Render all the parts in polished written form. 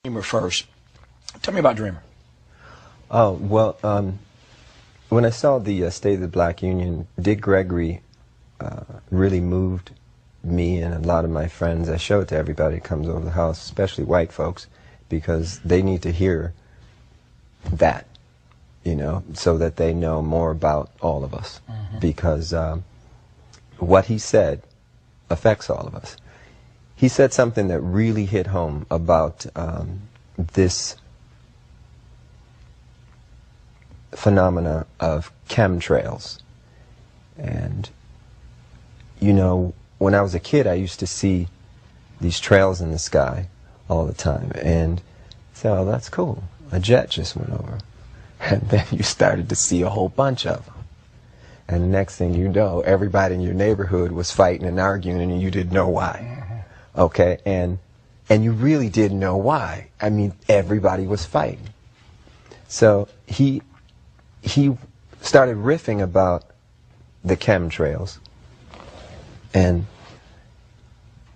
Dreamer first. Tell me about Dreamer. Oh, well, when I saw the State of the Black Union, Dick Gregory really moved me and a lot of my friends. I show it to everybody that comes over the house, especially white folks, because they need to hear that, you know, so that they know more about all of us. Because what he said affects all of us. He said something that really hit home about this phenomena of chemtrails. And, you know, when I was a kid, I used to see these trails in the sky all the time. And say, oh, that's cool. A jet just went over. And then you started to see a whole bunch of them. And the next thing you know, everybody in your neighborhood was fighting and arguing, and you didn't know why. Okay, and you really didn't know why. I mean, everybody was fighting. So he started riffing about the chemtrails, and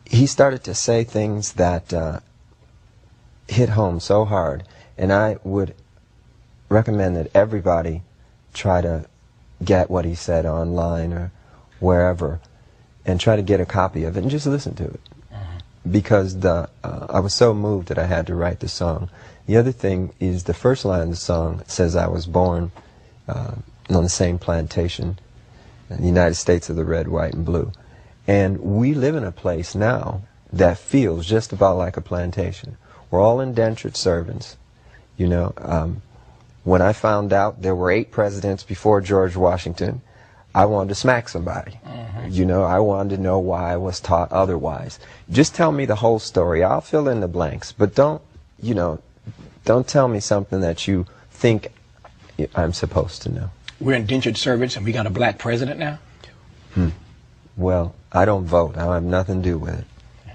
he started to say things that hit home so hard. And I would recommend that everybody try to get what he said online or wherever, and try to get a copy of it and just listen to it. Because I was so moved that I had to write the song. The other thing is the first line of the song says I was born on the same plantation in the United States of the red, white, and blue. And we live in a place now that feels just about like a plantation. We're all indentured servants. You know, when I found out there were 8 presidents before George Washington, I wanted to smack somebody. You know, I wanted to know why I was taught otherwise. Just tell me the whole story. I'll fill in the blanks. But don't, you know, don't tell me something that you think I'm supposed to know. We're indentured servants and we got a black president now? Well, I don't vote. I have nothing to do with it.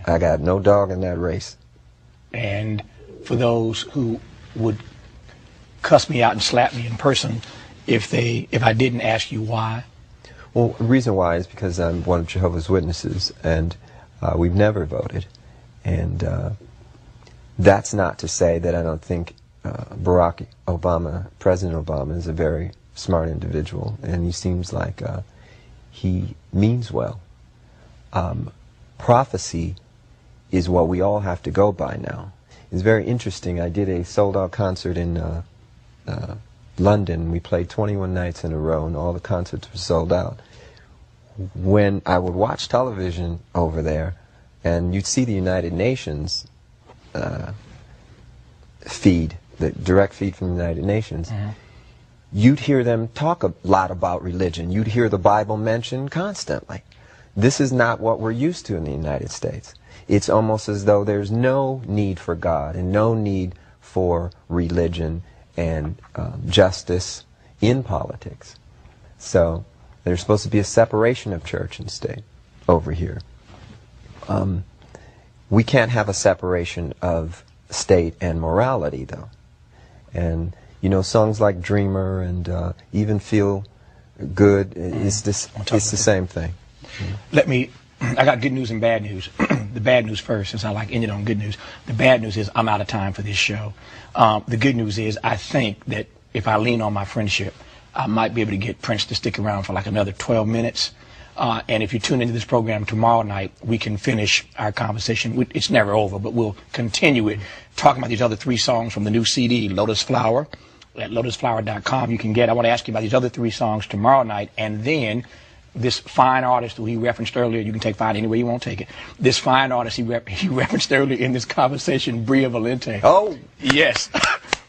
I got no dog in that race. And for those who would cuss me out and slap me in person if I didn't ask you why? Well, the reason why is because I'm one of Jehovah's Witnesses, and we've never voted. And that's not to say that I don't think Barack Obama, President Obama, is a very smart individual, and he seems like he means well. Prophecy is what we all have to go by now. It's very interesting. I did a sold-out concert in London. We played 21 nights in a row, and all the concerts were sold out. When I would watch television over there, and you'd see the United Nations feed, the direct feed from the United Nations, you'd hear them talk a lot about religion. You'd hear the Bible mentioned constantly. This is not what we're used to in the United States. It's almost as though there's no need for God and no need for religion and justice in politics. So there's supposed to be a separation of church and state over here. We can't have a separation of state and morality, though. And, you know, songs like Dreamer and even Feel Good, it's the same thing. I got good news and bad news. The bad news first, since I like ended on good news. The bad news is I'm out of time for this show. The good news is I think that if I lean on my friendship, I might be able to get Prince to stick around for like another 12 minutes. And if you tune into this program tomorrow night, we can finish our conversation. It's never over, but we'll continue it, talking about these other 3 songs from the new CD, Lotus Flower, at lotusflower.com. You can get, I want to ask you about these other 3 songs tomorrow night, and then this fine artist who he referenced earlier, you can take fine any way you want to take it. This fine artist he referenced earlier in this conversation, Bria Valente. Oh, yes.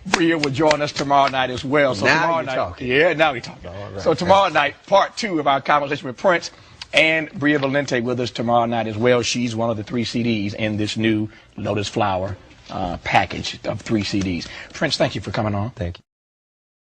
Bria will join us tomorrow night as well. So now tomorrow you're night, talking. Yeah, now we're talking. Right. So tomorrow night, part 2 of our conversation with Prince, and Bria Valente with us tomorrow night as well. She's one of the 3 CDs in this new Lotus Flower package of 3 CDs. Prince, thank you for coming on. Thank you.